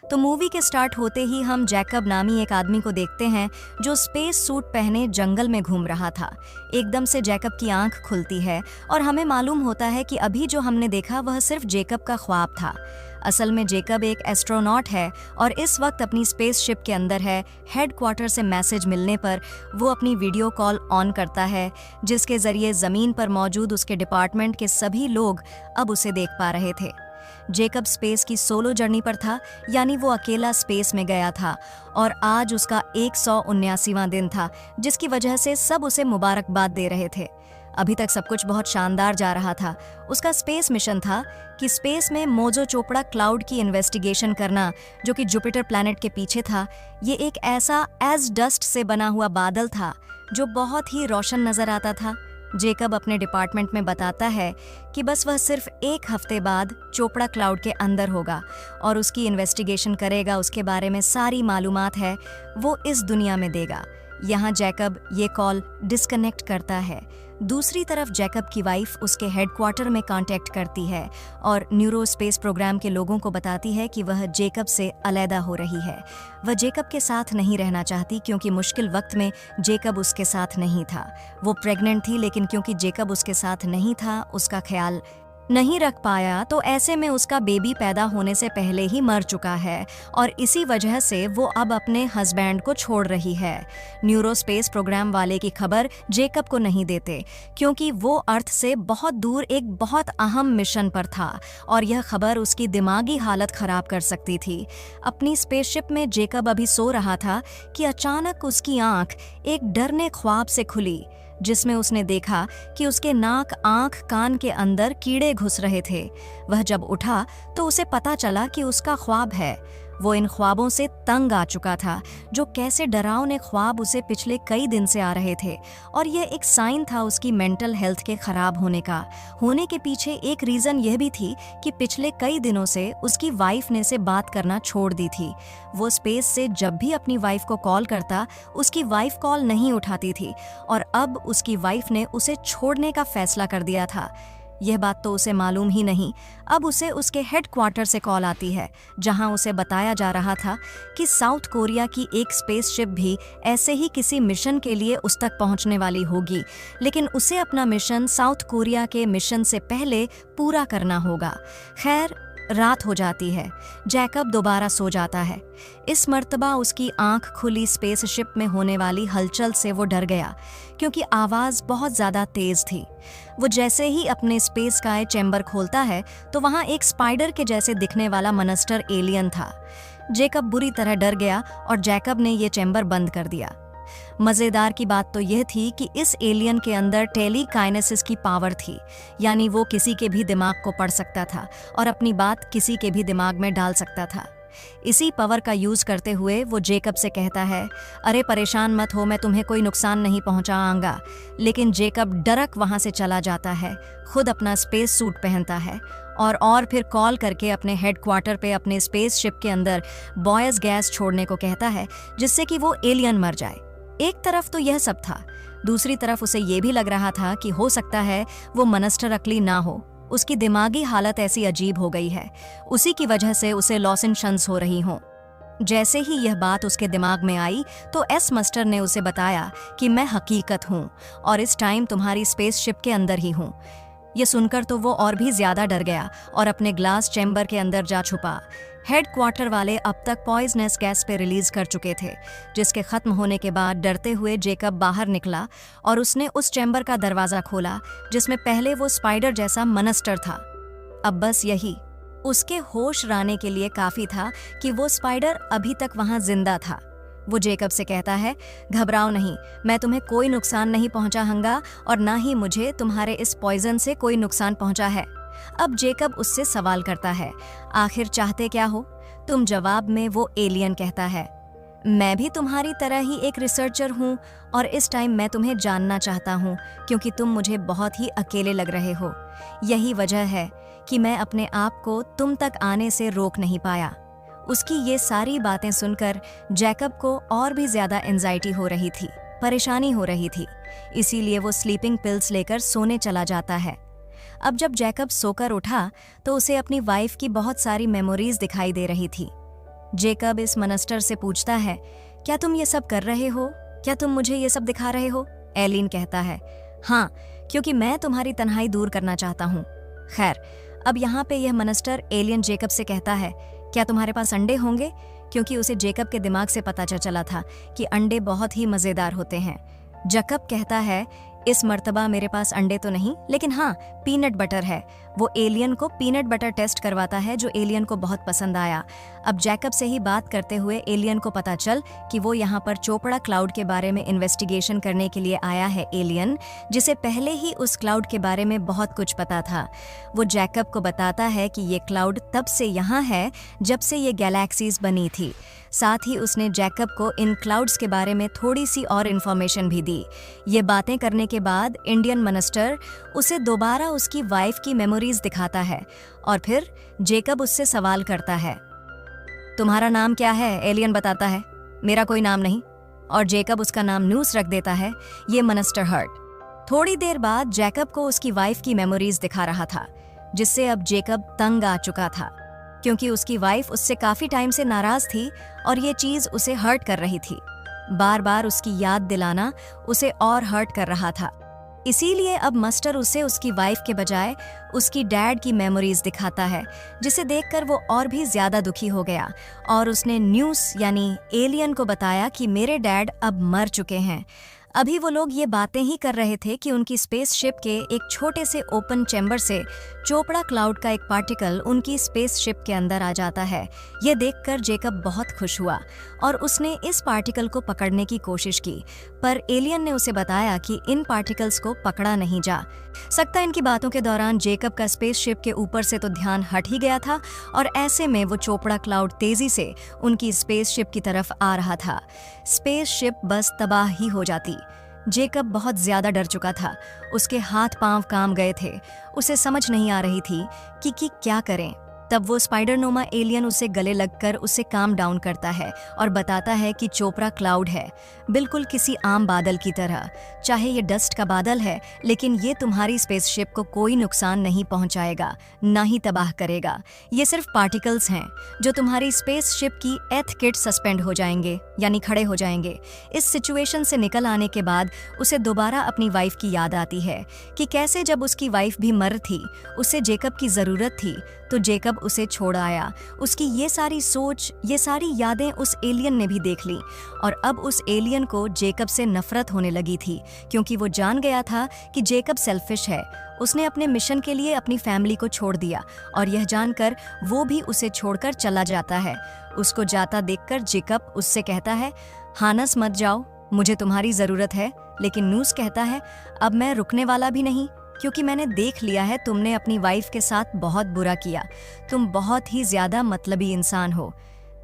तो मूवी के स्टार्ट होते ही हम जैकब नामी एक आदमी को देखते हैं जो स्पेस सूट पहने जंगल में घूम रहा था। एकदम से जैकब की आंख खुलती है और हमें मालूम होता है कि अभी जो हमने देखा वह सिर्फ जैकब का ख्वाब था। असल में जैकब एक एस्ट्रोनॉट है और इस वक्त अपनी स्पेसशिप के अंदर है। हेडक्वार्टर से मैसेज मिलने पर वो अपनी वीडियो कॉल ऑन करता है, जिसके जरिए ज़मीन पर मौजूद उसके डिपार्टमेंट के सभी लोग अब उसे देख पा रहे थे। जैकब स्पेस की सोलो जर्नी पर था, यानी वो अकेला स्पेस में गया था और आज उसका 179वां दिन था, जिसकी वजह से सब उसे मुबारकबाद दे रहे थे। अभी तक सब कुछ बहुत शानदार जा रहा था। उसका स्पेस मिशन था कि स्पेस में मोजो चोपड़ा क्लाउड की इन्वेस्टिगेशन करना, जो कि जुपिटर प्लैनेट के पीछे था। ये एक ऐसा एज डस्ट से बना हुआ बादल था जो बहुत ही रोशन नजर आता था। जैकब अपने डिपार्टमेंट में बताता है कि बस वह सिर्फ 1 हफ्ते बाद चोपड़ा क्लाउड के अंदर होगा और उसकी इन्वेस्टिगेशन करेगा। उसके बारे में सारी मालूमात है वो इस दुनिया में देगा। यहाँ जैकब ये कॉल डिस्कनेक्ट करता है। दूसरी तरफ जैकब की वाइफ उसके हेडक्वार्टर में कांटेक्ट करती है और न्यूरो स्पेस प्रोग्राम के लोगों को बताती है कि वह जैकब से अलहदा हो रही है। वह जैकब के साथ नहीं रहना चाहती क्योंकि मुश्किल वक्त में जैकब उसके साथ नहीं था। वो प्रेग्नेंट थी, लेकिन क्योंकि जैकब उसके साथ नहीं था, उसका ख्याल नहीं रख पाया, तो ऐसे में उसका बेबी पैदा होने से पहले ही मर चुका है और इसी वजह से वो अब अपने हस्बैंड को छोड़ रही है। न्यूरो स्पेस प्रोग्राम वाले की खबर जैकब को नहीं देते क्योंकि वो अर्थ से बहुत दूर एक बहुत अहम मिशन पर था और यह खबर उसकी दिमागी हालत खराब कर सकती थी। अपनी स्पेसशिप में जैकब अभी सो रहा था कि अचानक उसकी आंख एक डरने ख्वाब से खुली, जिसमें उसने देखा कि उसके नाक, आंख, कान के अंदर कीड़े घुस रहे थे। वह जब उठा तो उसे पता चला कि उसका ख्वाब है। वो इन ख्वाबों से तंग आ चुका था, जो कैसे डरावने ख्वाब उसे पिछले कई दिन से आ रहे थे, और यह एक साइन था उसकी मेंटल हेल्थ के खराब होने का। होने के पीछे एक रीजन यह भी थी कि पिछले कई दिनों से उसकी वाइफ ने से बात करना छोड़ दी थी। वो स्पेस से जब भी अपनी वाइफ को कॉल करता, उसकी वाइफ कॉल नहीं उठाती थी और अब उसकी वाइफ ने उसे छोड़ने का फैसला कर दिया था। यह बात तो उसे मालूम ही नहीं। अब उसे उसके हेडक्वार्टर से कॉल आती है, जहां उसे बताया जा रहा था कि साउथ कोरिया की एक स्पेसशिप भी ऐसे ही किसी मिशन के लिए उस तक पहुंचने वाली होगी, लेकिन उसे अपना मिशन साउथ कोरिया के मिशन से पहले पूरा करना होगा। खैर, रात हो जाती है। जैकब दोबारा सो जाता है। इस मर्तबा उसकी आंख खुली स्पेसशिप में होने वाली हलचल से वो डर गया, क्योंकि आवाज बहुत ज्यादा तेज थी। वो जैसे ही अपने स्पेस स्काई चैम्बर खोलता है तो वहां एक स्पाइडर के जैसे दिखने वाला मॉन्स्टर एलियन था। जैकब बुरी तरह डर गया और जैकब ने ये चैम्बर बंद कर दिया। मजेदार की बात तो यह थी कि इस एलियन के अंदर टेलीकाइनेसिस की पावर थी, यानी वो किसी के भी दिमाग को पढ़ सकता था और अपनी बात किसी के भी दिमाग में डाल सकता था। इसी पावर का यूज करते हुए वो जैकब से कहता है, अरे परेशान मत हो, मैं तुम्हें कोई नुकसान नहीं पहुंचाऊंगा। लेकिन जैकब डरक वहां से चला जाता है, खुद अपना स्पेस सूट पहनता है और फिर कॉल करके अपने हेडक्वार्टर पे अपने स्पेसशिप के अंदर बॉयज गैस छोड़ने को कहता है, जिससे कि वो एलियन मर जाए। एक तरफ तो यह सब था, दूसरी तरफ उसे यह भी लग रहा था कि हो सकता है वो मॉन्स्टर अकली ना हो। उसकी दिमागी हालत ऐसी अजीब हो गई है, उसी की वजह से उसे लॉसेंशंस हो रही हों। जैसे ही यह बात उसके दिमाग में आई तो एस मास्टर ने उसे बताया कि मैं हकीकत हूँ और इस टाइम तुम्हारी स्पेसशिप के अंदर ही हूँ। ये सुनकर तो वो और भी ज्यादा डर गया और अपने ग्लास चैम्बर के अंदर जा छुपा। हेडक्वार्टर वाले अब तक पॉइजनस गैस पे रिलीज कर चुके थे, जिसके खत्म होने के बाद डरते हुए जैकब बाहर निकला और उसने उस चैम्बर का दरवाजा खोला जिसमें पहले वो स्पाइडर जैसा मॉन्स्टर था। अब बस यही उसके होश राने के लिए काफी था कि वो स्पाइडर अभी तक वहां जिंदा था। वो जैकब से कहता है, घबराओ नहीं, मैं तुम्हें कोई नुकसान नहीं पहुंचाऊंगा और ना ही मुझे तुम्हारे इस पॉइजन से कोई नुकसान पहुंचा है। अब जैकब उससे सवाल करता है, आखिर चाहते क्या हो तुम? जवाब में वो एलियन कहता है, मैं भी तुम्हारी तरह ही एक रिसर्चर हूँ और इस टाइम मैं तुम्हें जानना चाहता हूँ क्योंकि तुम मुझे बहुत ही अकेले लग रहे हो। यही वजह है कि मैं अपने आप को तुम तक आने से रोक नहीं पाया। उसकी ये सारी बातें सुनकर जैकब को और भी ज्यादा एंजाइटी हो रही थी, परेशानी हो रही थी, इसीलिए वो स्लीपिंग पिल्स लेकर सोने चला जाता है। अब जब जैकब सोकर उठा तो उसे अपनी वाइफ की बहुत सारी मेमोरीज दिखाई दे रही थी। जेकब इस मनस्टर से पूछता है, क्या तुम ये सब कर रहे हो? क्या तुम मुझे ये सब दिखा रहे हो? एलियन कहता है, हाँ, क्योंकि मैं तुम्हारी तन्हाई दूर करना चाहता हूँ। खैर, अब यहाँ पे यह मनस्टर एलियन जेकब से कहता है, क्या तुम्हारे पास अंडे होंगे? क्योंकि उसे जेकब के दिमाग से पता चला था कि अंडे बहुत ही मज़ेदार होते हैं। जेकब कहता है, इस मर्तबा मेरे पास अंडे तो नहीं, लेकिन हाँ, पीनट बटर है। वो एलियन को पीनट बटर टेस्ट करवाता है, जो एलियन को बहुत पसंद आया। अब जेकब से ही बात करते हुए एलियन को पता चल कि वो यहाँ पर चोपड़ा क्लाउड के बारे में इन्वेस्टिगेशन करने के लिए आया है एलियन, जिसे पहले ही उस क्लाउड के बारे में बहुत कुछ पता था। वो जेकब को बताता है कि ये क्लाउड तब से यहाँ है जब से ये गैलेक्सीज बनी थी। साथ ही उसने जेकब को इन क्लाउड्स के बारे में थोड़ी सी और इन्फॉर्मेशन भी दी। ये बातें करने के बाद इंडियन मिनिस्टर उसे दोबारा उसकी वाइफ की मेमोरीज दिखाता है और फिर जेकब उससे सवाल करता है, तुम्हारा नाम क्या है? एलियन बताता है, मेरा कोई नाम नहीं, और जेकब उसका नाम न्यूस रख देता है, ये मिनिस्टर हर्ट। थोड़ी देर बाद जेकब को उसकी वाइफ की मेमोरीज दिखा रहा था, जिससे अब जेकब तंग आ चुका था, क्योंकि उसकी वाइफ उससे काफी टाइम से नाराज थी और ये चीज उसे हर्ट कर रही थी। बार बार उसकी याद दिलाना उसे और हर्ट कर रहा था। इसीलिए अब मस्टर उसे उसकी वाइफ के बजाय उसकी डैड की मेमोरीज दिखाता है, जिसे देखकर वो और भी ज्यादा दुखी हो गया और उसने न्यूस यानी एलियन को बताया कि मेरे डैड अब मर चुके हैं। अभी वो लोग ये बातें ही कर रहे थे कि उनकी स्पेसशिप के एक छोटे से ओपन चैम्बर से चोपड़ा क्लाउड का एक पार्टिकल उनकी स्पेसशिप के अंदर आ जाता है। ये देखकर जेकब बहुत खुश हुआ और उसने इस पार्टिकल को पकड़ने की कोशिश की, पर एलियन ने उसे बताया कि इन पार्टिकल्स को पकड़ा नहीं जा सकता। इनकी बातों के दौरान जेकब का स्पेसशिप के ऊपर से तो ध्यान हट ही गया था और ऐसे में वो चोपड़ा क्लाउड तेजी से उनकी स्पेसशिप की तरफ आ रहा था। स्पेसशिप बस तबाह ही हो जाती। जेकब बहुत ज्यादा डर चुका था, उसके हाथ पांव काम गए थे, उसे समझ नहीं आ रही थी कि क्या करें। तब वो स्पाइडरनोमा एलियन उसे गले लगकर उसे काम डाउन करता है और बताता है कि चोपड़ा क्लाउड है, बिल्कुल किसी आम बादल की तरह। चाहे ये डस्ट का बादल है, लेकिन ये तुम्हारी स्पेसशिप को कोई नुकसान नहीं पहुंचाएगा, ना ही तबाह करेगा। ये सिर्फ पार्टिकल्स हैं जो तुम्हारी स्पेसशिप की एथ किट सस्पेंड हो जाएंगे, यानी खड़े हो जाएंगे। इस सिचुएशन से निकल आने के बाद उसे दोबारा अपनी वाइफ की याद आती है कि कैसे जब उसकी वाइफ भी मर थी, उसे जेकब की जरूरत थी तो जेकब उसे छोड़ आया। उसकी ये सारी सोच, ये सारी यादें उस एलियन ने भी देख ली और अब उस एलियन को जेकब से नफरत होने लगी थी, क्योंकि वो जान गया था कि जेकब सेल्फिश है। उसने अपने मिशन के लिए अपनी फैमिली को छोड़ दिया और यह जानकर वो भी उसे छोड़कर चला जाता है। उसको जाता देखकर जेकब उससे कहता है, हानस मत जाओ, मुझे तुम्हारी जरूरत है। लेकिन नूस कहता है, अब मैं रुकने वाला भी नहीं, क्योंकि मैंने देख लिया है तुमने अपनी वाइफ के साथ बहुत बुरा किया। तुम बहुत ही ज्यादा मतलबी इंसान हो।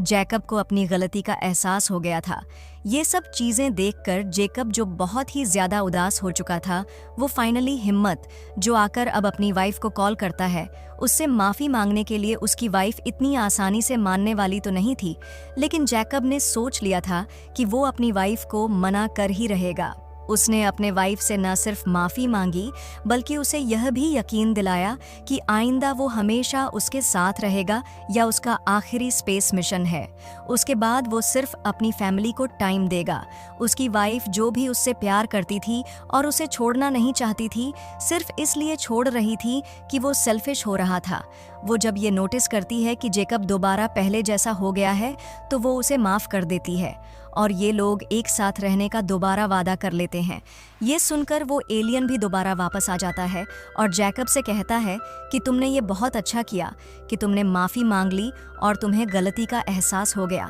जेकब को अपनी गलती का एहसास हो गया था। ये सब चीजें देखकर जेकब, जो बहुत ही ज्यादा उदास हो चुका था, वो फाइनली हिम्मत जो आकर अब अपनी वाइफ को कॉल करता है, उससे माफी मांगने के लिए। उसकी वाइफ इतनी आसानी से मानने वाली तो नहीं थी, लेकिन जेकब ने सोच लिया था कि वो अपनी वाइफ को मना कर ही रहेगा। उसने अपने वाइफ से न सिर्फ माफी मांगी, बल्कि उसे यह भी यकीन दिलाया कि आइंदा वो हमेशा उसके साथ रहेगा या उसका आखिरी स्पेस मिशन है। उसके बाद वो सिर्फ अपनी फैमिली को टाइम देगा। उसकी वाइफ जो भी उससे प्यार करती थी और उसे छोड़ना नहीं चाहती थी, सिर्फ इसलिए छोड़ रही थी कि वो सेल्फिश हो रहा था। वो जब ये नोटिस करती है कि जेकब दोबारा पहले जैसा हो गया है, तो वो उसे माफ कर देती है और ये लोग एक साथ रहने का दोबारा वादा कर लेते हैं। ये सुनकर वो एलियन भी दोबारा वापस आ जाता है और जेकब से कहता है कि तुमने ये बहुत अच्छा किया कि तुमने माफ़ी मांग ली और तुम्हें गलती का एहसास हो गया।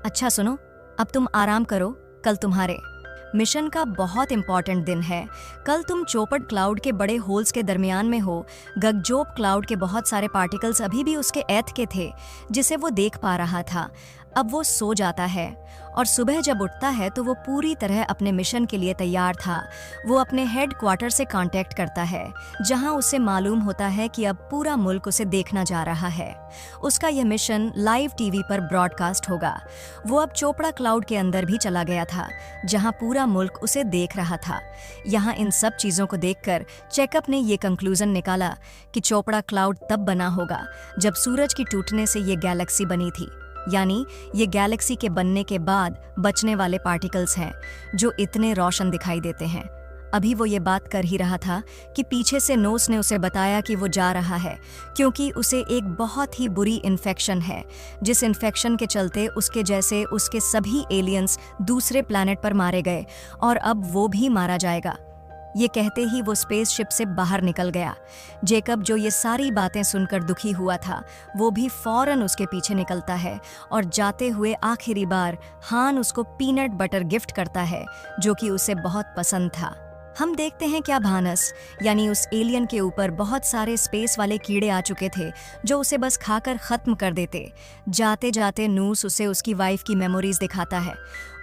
अच्छा सुनो, अब तुम आराम करो, कल तुम्हारे मिशन का बहुत इंपॉर्टेंट दिन है। कल तुम चोपड़ क्लाउड के बड़े होल्स के दरमियान में हो। गगजोप क्लाउड के बहुत सारे पार्टिकल्स अभी भी उसके एथ के थे, जिसे वो देख पा रहा था। अब वो सो जाता है और सुबह जब उठता है तो वो पूरी तरह अपने मिशन के लिए तैयार था। वो अपने हेड क्वार्टर से कांटेक्ट करता है, जहां उसे मालूम होता है कि अब पूरा मुल्क उसे देखना जा रहा है। उसका यह मिशन लाइव टीवी पर ब्रॉडकास्ट होगा। वो अब चोपड़ा क्लाउड के अंदर भी चला गया था, जहां पूरा मुल्क उसे देख रहा था। यहाँ इन सब चीज़ों को देखकर जेकब ने ये कंक्लूजन निकाला कि चोपड़ा क्लाउड तब बना होगा जब सूरज की टूटने से ये गैलेक्सी बनी थी। यानी ये गैलेक्सी के बनने के बाद बचने वाले पार्टिकल्स हैं जो इतने रोशन दिखाई देते हैं। अभी वो ये बात कर ही रहा था कि पीछे से नोस ने उसे बताया कि वो जा रहा है क्योंकि उसे एक बहुत ही बुरी इन्फेक्शन है, जिस इन्फेक्शन के चलते उसके जैसे उसके सभी एलियंस दूसरे प्लैनेट पर मारे गए और अब वो भी मारा जाएगा। ये कहते ही वो स्पेसशिप से बाहर निकल गया। जेकब, जो ये सारी बातें सुनकर दुखी हुआ था, वो भी फौरन उसके पीछे निकलता है और जाते हुए आखिरी बार हान उसको पीनट बटर गिफ्ट करता है जो कि उसे बहुत पसंद था। हम देखते हैं क्या भानस यानी उस एलियन के ऊपर बहुत सारे स्पेस वाले कीड़े आ चुके थे जो उसे बस खाकर खत्म कर देते। जाते जाते नूस उसे उसकी वाइफ की मेमोरीज दिखाता है।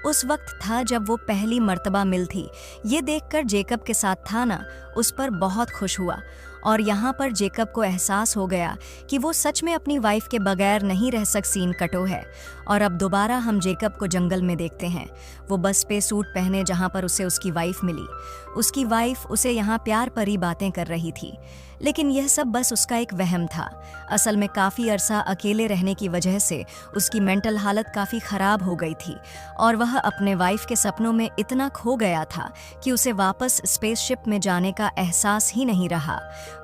उस वक्त था जब वो पहली मर्तबा मिल थी। ये देखकर जेकब के साथ था ना, उस पर बहुत खुश हुआ और यहाँ पर जेकब को एहसास हो गया कि वो सच में अपनी वाइफ के बगैर नहीं रह सक। सीन कटो है और अब दोबारा हम जेकब को जंगल में देखते हैं। वो बस पे सूट पहने जहाँ पर उसे उसकी वाइफ मिली। उसकी वाइफ उसे यहाँ प्यार भरी बातें कर रही थी, लेकिन यह सब बस उसका एक वहम था। असल में काफ़ी अरसा अकेले रहने की वजह से उसकी मेंटल हालत काफ़ी ख़राब हो गई थी और वह अपने वाइफ के सपनों में इतना खो गया था कि उसे वापस स्पेसशिप में जाने का एहसास ही नहीं रहा।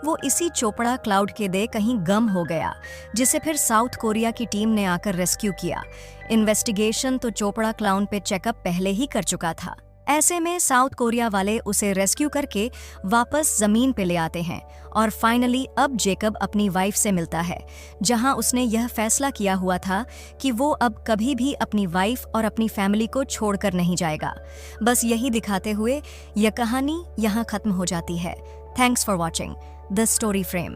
वो इसी चोपड़ा क्लाउड के दे कहीं गम हो गया, जिसे फिर साउथ कोरिया की टीम ने आकर रेस्क्यू किया। इन्वेस्टिगेशन तो चोपड़ा क्लाउड पे चेकअप पहले ही कर चुका था। ऐसे में साउथ कोरिया वाले उसे रेस्क्यू करके वापस जमीन पे ले आते हैं और फाइनली अब जेकब अपनी वाइफ से मिलता है, जहां उसने यह फैसला किया हुआ था कि वो अब कभी भी अपनी वाइफ और अपनी फैमिली को छोड़कर नहीं जाएगा। बस यही दिखाते हुए यह कहानी यहाँ खत्म हो जाती है। Thanks for watching the story frame.